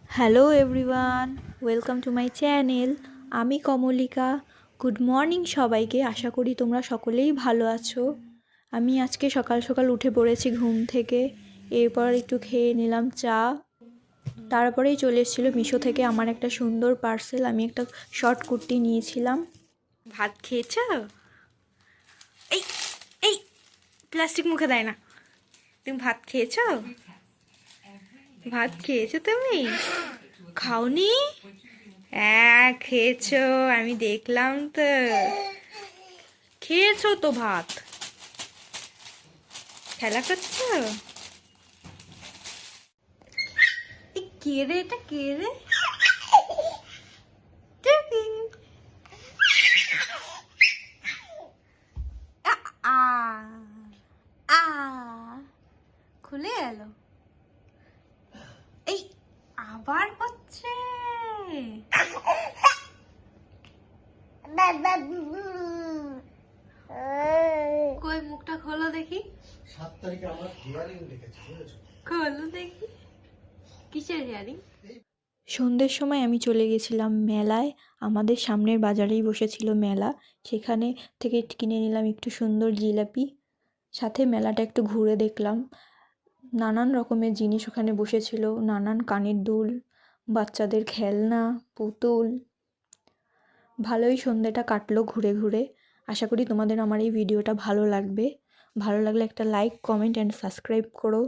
Hello everyone, welcome to my channel. আমি Kamalika. Good morning সবাইকে। আশা করি তোমরা সকলেই ভালো আছো। আমি আজকে সকাল সকাল উঠে পড়েছি ঘুম থেকে। এরপর একটু খেয়ে নিলাম চা। তারপরেই চলে এসেছিলো মিশো থেকে আমার একটা সুন্দর পার্সেল। আমি একটা শর্ট কুর্তি নিয়েছিলাম। ভাত খেয়েছ? এই এই প্লাস্টিক মুখে দেয় না। তুমি ভাত খেয়েছো? ভাত খেয়েছো তুমি? খাওনি? হ্যাঁ খেয়েছো, আমি দেখলাম তো। খেয়েছো তো ভাত। খেলা করছো? কে রে, এটা কে রে? টুকি। আ আ আ খুলে গেল। এই আবার হচ্ছে। কই মুখটা খোলো দেখি। 7 তারিখে আমার হিয়ারিং লিখেছি, বুঝেছো? খোলো দেখি কিসের হিয়ারিং। সন্ধ্যের সময় আমি চলে গেছিলাম মেলায়। আমাদের সামনের বাজারেই বসেছিল মেলা। সেখানে থেকে কিনে নিলাম একটু সুন্দর জিলাপি। সাথে মেলাটা একটু ঘুরে দেখলাম। নানান রকমের জিনিস ওখানে বসেছিল, নানান কানের দুল, বাচ্চাদের খেলনা, পুতুল। ভালোই সন্ধ্যেটা কাটলো ঘুরে ঘুরে। আশা করি তোমাদের আমার এই ভিডিওটা ভালো লাগবে। ভালো লাগলে একটা লাইক, কমেন্ট অ্যান্ড সাবস্ক্রাইব করো।